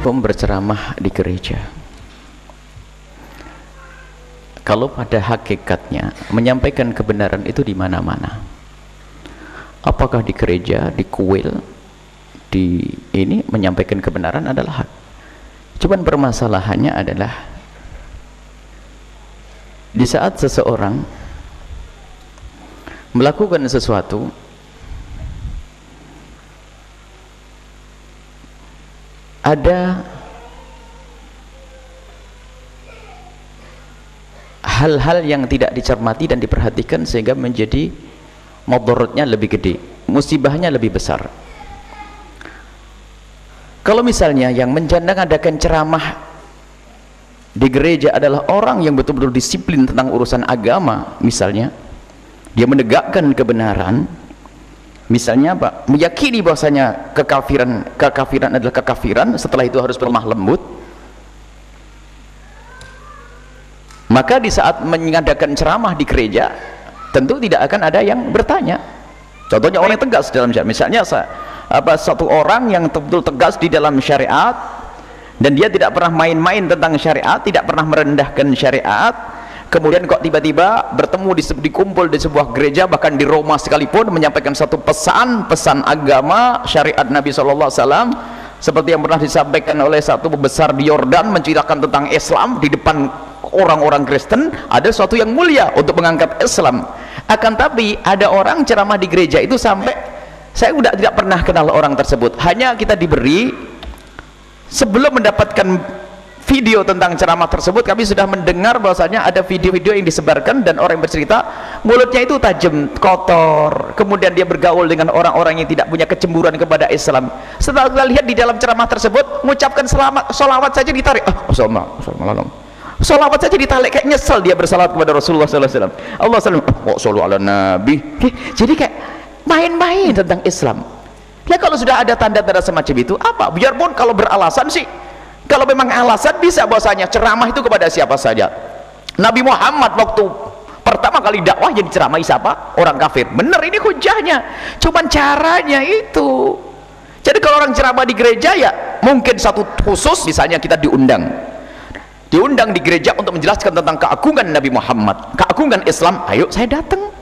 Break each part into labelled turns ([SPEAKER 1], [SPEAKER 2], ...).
[SPEAKER 1] hukum berceramah di gereja? Kalau pada hakikatnya menyampaikan kebenaran itu di mana-mana, apakah di gereja, di kuil, di ini menyampaikan kebenaran adalah hak. Cuman permasalahannya adalah di saat seseorang melakukan sesuatu ada hal-hal yang tidak dicermati dan diperhatikan sehingga menjadi mudaratnya lebih gede, musibahnya lebih besar. Kalau misalnya yang menjandang-adakan ceramah di gereja adalah orang yang betul-betul disiplin tentang urusan agama, misalnya dia menegakkan kebenaran, misalnya apa? Meyakini bahwasanya kekafiran adalah kekafiran, setelah itu harus berlemah lembut, maka di saat mengadakan ceramah di gereja tentu tidak akan ada yang bertanya. Contohnya orang yang tegas dalam syariat, misalnya satu orang yang betul tegas di dalam syariat dan dia tidak pernah main-main tentang syariat, tidak pernah merendahkan syariat, kemudian kok tiba-tiba bertemu dikumpul di sebuah gereja, bahkan di Roma sekalipun, menyampaikan satu pesan agama syariat Nabi SAW, seperti yang pernah disampaikan oleh satu pembesar di Yordan, menceritakan tentang Islam di depan orang-orang Kristen, ada sesuatu yang mulia untuk mengangkat Islam. Akan tapi ada orang ceramah di gereja itu sampai saya tidak pernah kenal orang tersebut, hanya kita diberi sebelum mendapatkan video tentang ceramah tersebut, kami sudah mendengar bahwasanya ada video-video yang disebarkan dan orang yang bercerita mulutnya itu tajam, kotor, kemudian dia bergaul dengan orang-orang yang tidak punya kecemburuan kepada Islam. Setelah kita lihat di dalam ceramah tersebut mengucapkan sholawat saja ditarik, sholawat saja ditarik, kayak nyesel dia bersalawat kepada Rasulullah SAW. Allah SAW, shollu ala Nabi. Jadi kayak main-main tentang Islam. Ya kalau sudah ada tanda-tanda semacam itu, apa? Biarpun kalau beralasan sih, kalau memang alasan bisa bahwasanya ceramah itu kepada siapa saja. Nabi Muhammad waktu pertama kali dakwah jadi ceramah siapa? Orang kafir. Bener, ini hujahnya. Cuman caranya itu. Jadi kalau orang ceramah di gereja ya mungkin satu khusus, misalnya kita diundang di gereja untuk menjelaskan tentang keagungan Nabi Muhammad, keagungan Islam, ayo saya datang.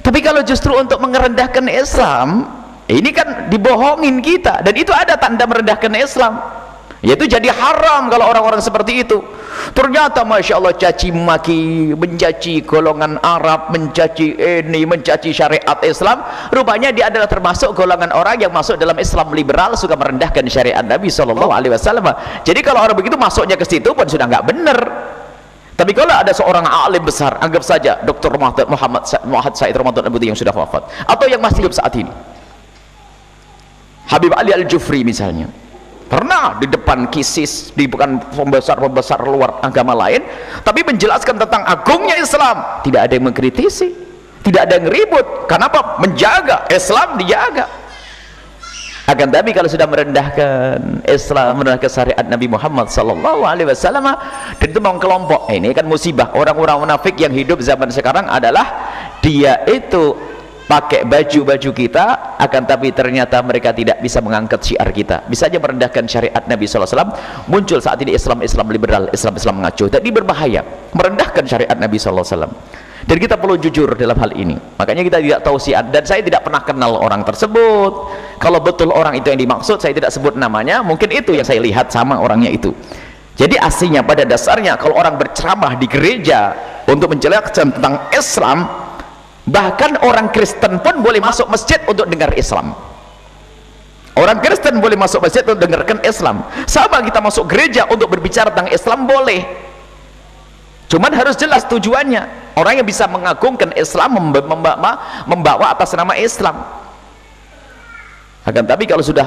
[SPEAKER 1] Tapi kalau justru untuk merendahkan Islam, ini kan dibohongin kita, dan itu ada tanda merendahkan Islam, yaitu jadi haram kalau orang-orang seperti itu. Ternyata Masya Allah caci maki, mencaci golongan Arab, mencaci ini, mencaci syariat Islam, rupanya dia adalah termasuk golongan orang yang masuk dalam Islam liberal, suka merendahkan syariat Nabi SAW. Jadi kalau orang begitu masuknya ke situ pun sudah nggak benar. Tapi kalau ada seorang alim besar, anggap saja Dr. Muhammad Said Ramadan Abuti yang sudah wafat, atau yang masih hidup saat ini, Habib Ali Al-Jufri misalnya, pernah di depan kisis, di bukan pembesar-pembesar luar agama lain, tapi menjelaskan tentang agungnya Islam, tidak ada yang mengkritisi, tidak ada yang ribut. Kenapa? Menjaga Islam, dijaga. Akan tapi kalau sudah merendahkan Islam, merendahkan syariat Nabi Muhammad SAW, dan itu memang kelompok, ini kan musibah. Orang-orang munafik yang hidup zaman sekarang adalah dia itu pakai baju-baju kita, akan tapi ternyata mereka tidak bisa mengangkat syiar kita, bisa saja merendahkan syariat Nabi SAW. Muncul saat ini Islam liberal, Islam mengacu, jadi berbahaya merendahkan syariat Nabi SAW. Dan kita perlu jujur dalam hal ini. Makanya kita tidak tahu syiar, dan saya tidak pernah kenal orang tersebut. Kalau betul orang itu yang dimaksud, saya tidak sebut namanya, mungkin itu yang saya lihat sama orangnya itu. Jadi aslinya pada dasarnya kalau orang berceramah di gereja untuk menjelaskan tentang Islam, bahkan orang Kristen pun boleh masuk masjid untuk dengar Islam. Orang Kristen boleh masuk masjid untuk dengarkan Islam. Sama kita masuk gereja untuk berbicara tentang Islam boleh. Cuman harus jelas tujuannya. Orang yang bisa mengagungkan Islam, membawa atas nama Islam. Akan tapi kalau sudah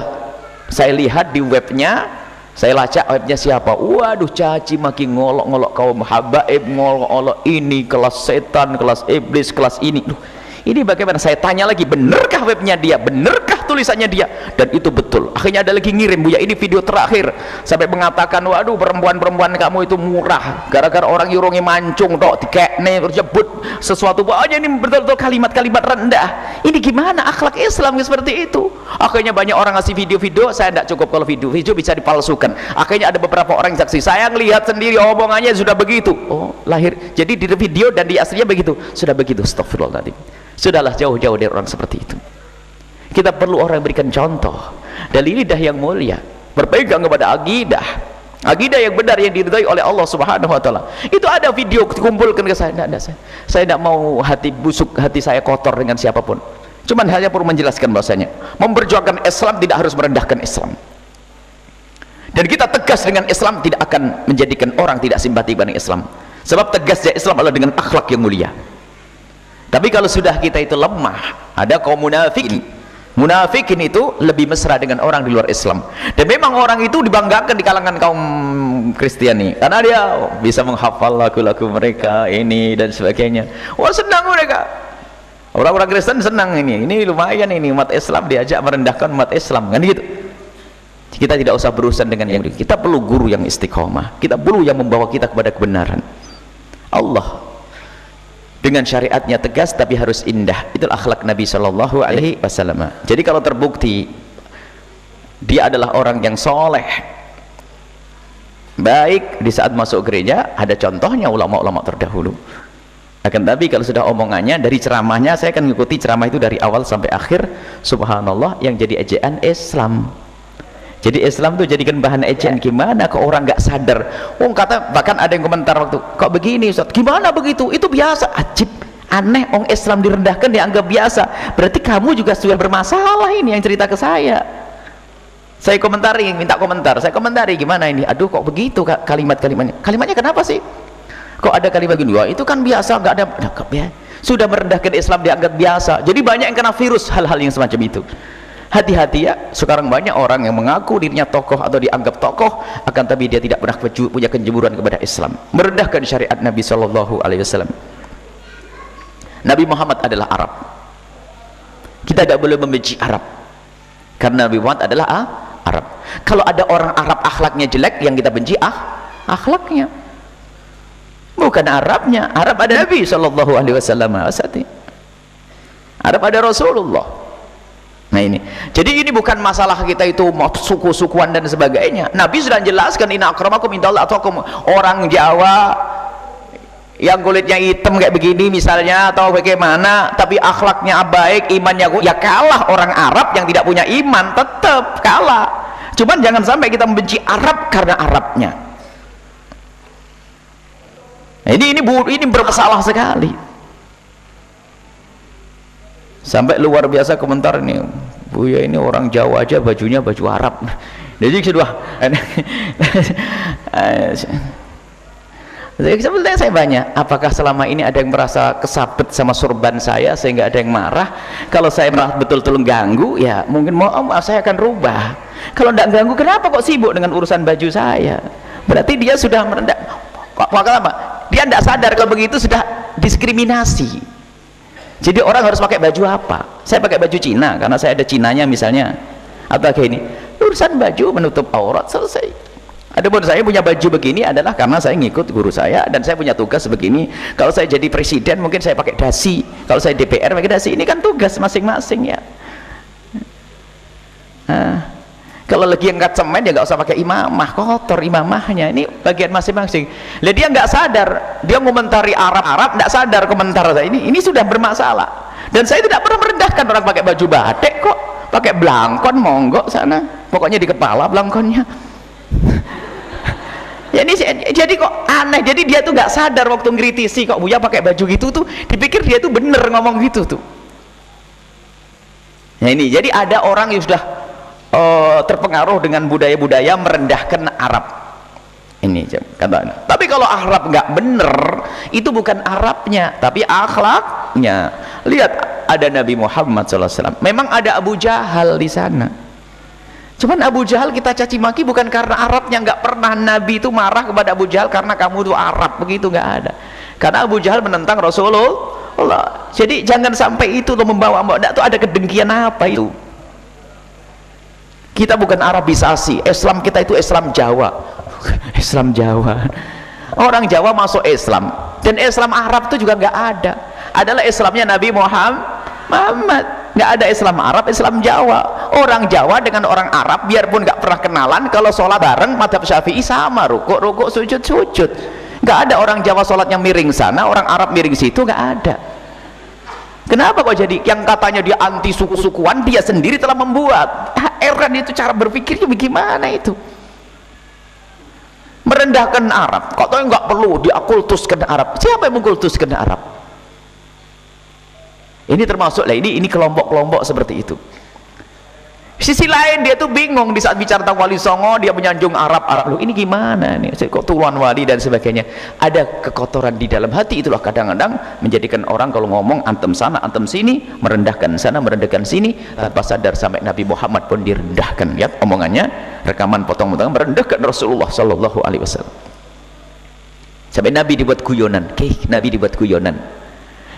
[SPEAKER 1] saya lihat di webnya, saya lacak webnya siapa, waduh caci maki, ngolok-ngolok kaum habaib, ngolok-ngolok ini kelas setan, kelas iblis, kelas ini. Duh, Ini bagaimana? Saya tanya lagi, benarkah webnya dia, benarkah tulisannya dia? Dan itu betul. Akhirnya ada lagi ngirim, Buya ini video terakhir, sampai mengatakan, waduh perempuan-perempuan kamu itu murah, gara-gara orang yurungi mancung tok dikekne tersebut sesuatu, pokoknya ini betul-betul kalimat-kalimat rendah. Ini gimana akhlak Islam seperti itu? Akhirnya banyak orang ngasih video-video. Saya tidak cukup kalau video bisa dipalsukan. Akhirnya ada beberapa orang saksi, saya ngelihat sendiri omongannya sudah begitu. Oh, lahir jadi di video dan di aslinya begitu, sudah begitu. Astagfirullahaladzim. Sudahlah, jauh-jauh dari orang seperti itu. Kita perlu orang yang berikan contoh dari lidah yang mulia, berpegang kepada akidah yang benar yang diridhai oleh Allah Subhanahu wa taala. Itu ada video dikumpulkan ke saya. Saya tidak mau hati busuk, hati saya kotor dengan siapapun. Cuman hanya perlu menjelaskan bahasanya, memperjuangkan Islam tidak harus merendahkan Islam. Dan kita tegas dengan Islam tidak akan menjadikan orang tidak simpati pada Islam. Sebab tegasnya Islam adalah dengan akhlak yang mulia. Tapi kalau sudah kita itu lemah, ada kaum munafikin itu lebih mesra dengan orang di luar Islam. Dan memang orang itu dibanggakan di kalangan kaum Kristiani karena dia bisa menghafal lagu-lagu mereka ini dan sebagainya. Wah, senang mereka. Orang-orang Kristen senang ini lumayan, ini umat Islam diajak merendahkan umat Islam, kan gitu. Kita tidak usah berurusan dengan yang kita perlu guru yang istiqomah, kita perlu yang membawa kita kepada kebenaran. Allah dengan syariatnya tegas tapi harus indah. Itulah akhlak Nabi Shallallahu Alaihi Wasallam. Jadi kalau terbukti dia adalah orang yang soleh, baik di saat masuk gereja, ada contohnya ulama-ulama terdahulu. Akan tapi kalau sudah omongannya dari ceramahnya, saya akan mengikuti ceramah itu dari awal sampai akhir. Subhanallah, yang jadi ejaan Islam. Jadi Islam tuh jadikan bahan ejaan. Gimana kok orang nggak sadar? Kata bahkan ada yang komentar waktu, kok begini Ustaz? Gimana begitu? Itu biasa. Ajib, aneh. Islam direndahkan dianggap biasa. Berarti kamu juga sudah bermasalah ini yang cerita ke saya. Saya komentari, minta komentar. Saya komentari gimana ini? Aduh, kok begitu kalimat-kalimatnya? Kalimatnya kenapa sih? Kok ada kalimat gini? Wah, itu kan biasa, nggak ada. Sudah merendahkan Islam dianggap biasa. Jadi banyak yang kena virus hal-hal yang semacam itu. Hati-hati ya, sekarang banyak orang yang mengaku dirinya tokoh atau dianggap tokoh, akan tapi dia tidak pernah punya kejemuran kepada Islam, merendahkan syariat Nabi Shallallahu Alaihi Wasallam. Nabi Muhammad adalah Arab. Kita tidak boleh membenci Arab karena Nabi Muhammad adalah Arab. Kalau ada orang Arab akhlaknya jelek, yang kita benci akhlaknya, bukan Arabnya. Arab ada Nabi Shallallahu Alaihi Wasallam, Arab ada Rasulullah. Nah ini, jadi ini bukan masalah kita itu suku-sukuan dan sebagainya. Nabi sudah jelaskan, inna akramakum indallahi atqakum. Orang Jawa yang kulitnya hitam kayak begini misalnya, atau bagaimana, tapi akhlaknya baik, imannya ya kalah orang Arab yang tidak punya iman, tetap kalah. Cuman jangan sampai kita membenci Arab karena Arabnya. Nah, ini bermasalah sekali. Sampai luar biasa komentar ini, Buya ini orang Jawa aja bajunya baju Arab. Jadi sudah sebetulnya saya banyak, apakah selama ini ada yang merasa kesabet sama surban saya sehingga ada yang marah? Kalau saya merasa betul-betul ganggu, ya mungkin saya akan rubah. Kalau tidak ganggu, kenapa kok sibuk dengan urusan baju saya? Berarti dia sudah merendah. Apa? Dia tidak sadar kalau begitu sudah diskriminasi. Jadi orang harus pakai baju apa? Saya pakai baju Cina karena saya ada Cinanya misalnya, atau kayak ini, urusan baju menutup aurat, selesai. Adapun saya punya baju begini adalah karena saya ngikut guru saya dan saya punya tugas begini. Kalau saya jadi presiden mungkin saya pakai dasi, kalau saya DPR pakai dasi. Ini kan tugas masing-masing ya. Kalau lagi angkat semen ya nggak usah pakai imamah, kotor imamahnya. Ini bagian masing-masing. Lah dia nggak sadar, dia komentari Arab nggak sadar komentar saya ini sudah bermasalah. Dan saya tidak pernah merendahkan orang pakai baju batik kok, pakai belangkon monggo sana, pokoknya di kepala belangkonnya. Jadi kok aneh, jadi dia tuh nggak sadar waktu ngkritisi kok Buya pakai baju gitu tuh, dipikir dia tuh bener ngomong gitu tuh. Nah ini, jadi ada orang yang sudah terpengaruh dengan budaya-budaya merendahkan Arab ini kata. Tapi kalau Arab nggak bener, itu bukan Arabnya tapi akhlaknya. Lihat, ada Nabi Muhammad SAW, memang ada Abu Jahal di sana. Cuman Abu Jahal kita caci maki bukan karena Arabnya, nggak pernah Nabi itu marah kepada Abu Jahal karena kamu itu Arab, begitu nggak ada. Karena Abu Jahal menentang Allah. Jadi jangan sampai itu tuh membawa itu ada kedengkian apa itu. Kita bukan Arabisasi, Islam kita itu Islam Jawa. Islam Jawa. Orang Jawa masuk Islam, dan Islam Arab itu juga nggak ada. Adalah Islamnya Nabi Muhammad. Nggak ada Islam Arab, Islam Jawa. Orang Jawa dengan orang Arab biarpun nggak pernah kenalan, kalau sholat bareng madhab Syafi'i sama, rukuk sujud. Nggak ada orang Jawa sholatnya miring sana, orang Arab miring situ, nggak ada. Kenapa kok jadi yang katanya dia anti suku-sukuan, dia sendiri telah membuat. Heran itu cara berpikirnya bagaimana itu. Merendahkan Arab, kok tahu nggak perlu diakultuskan Arab. Siapa yang mengkultuskan Arab? Ini termasuk lah, ini kelompok-kelompok seperti itu. Sisi lain dia tuh bingung di saat bicara tentang Wali Songo, dia menyanjung Arab. Loh, ini gimana nih, kok tuan wali dan sebagainya. Ada kekotoran di dalam hati, itulah kadang-kadang menjadikan orang kalau ngomong antem sana antem sini, merendahkan sana merendahkan sini, tanpa sadar sampai Nabi Muhammad pun direndahkan. Lihat omongannya, rekaman potong-potong merendahkan Rasulullah Shallallahu Alaihi Wasallam. Sampai Nabi dibuat guyonan, Nabi dibuat guyonan.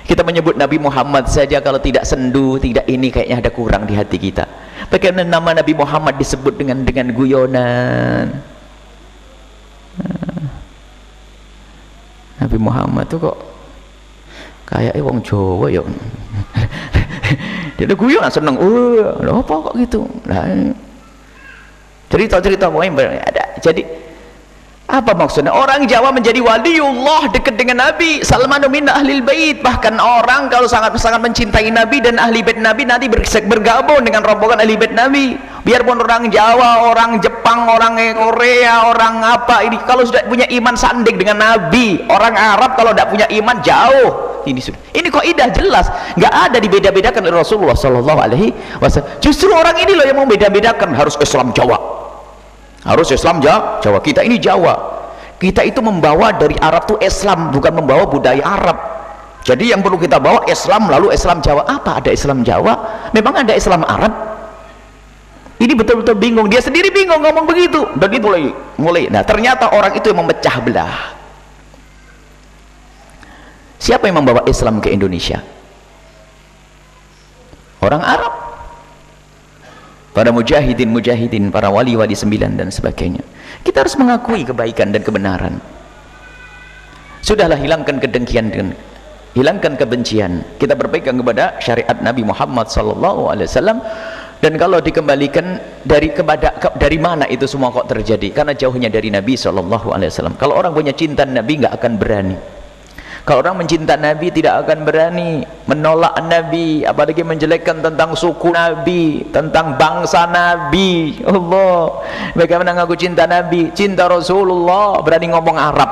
[SPEAKER 1] Kita menyebut Nabi Muhammad saja kalau tidak sendu, tidak ini, kayaknya ada kurang di hati kita. Bagaimana nama Nabi Muhammad disebut dengan guyonan? Nabi Muhammad tuh kok kayak wong Jawa ya. Dia guyonan seneng. Apa kok gitu? Nah, cerita-cerita pokoknya ada. Jadi apa maksudnya? Orang Jawa menjadi waliullah, dekat dengan Nabi. Salmanu min ahlil bait. Bahkan orang kalau sangat-sangat mencintai Nabi dan ahli bait Nabi, nanti bergabung dengan rombongan ahli bait Nabi. Biarpun orang Jawa, orang Jepang, orang Korea, orang apa ini, kalau sudah punya iman sanding dengan Nabi. Orang Arab kalau tidak punya iman jauh. Ini kaidah jelas, nggak ada dibeda-bedakan oleh Rasulullah Shallallahu Alaihi Wasallam. Justru orang ini loh yang membeda-bedakan, harus Islam Jawa. Harus Islam Jawa. Kita ini Jawa, kita itu membawa dari Arab tuh Islam, bukan membawa budaya Arab. Jadi yang perlu kita bawa Islam, lalu Islam Jawa. Apa ada Islam Jawa? Memang ada Islam Arab? Ini betul-betul bingung, dia sendiri bingung ngomong begitu. Dan itu mulai nah ternyata orang itu yang memecah belah. Siapa yang membawa Islam ke Indonesia? Orang Arab, para mujahidin, para wali-wali 9 dan sebagainya. Kita harus mengakui kebaikan dan kebenaran. Sudahlah, hilangkan kedengkian dan hilangkan kebencian. Kita berpegang kepada syariat Nabi Muhammad SAW. Dan kalau dikembalikan dari mana itu semua kok terjadi? Karena jauhnya dari Nabi SAW. Kalau orang punya cinta Nabi nggak akan berani. Kalau orang mencinta Nabi tidak akan berani menolak Nabi, apalagi menjelekkan tentang suku Nabi, tentang bangsa Nabi. Allah, bagaimana ngaku cinta Nabi, cinta Rasulullah, berani ngomong Arab.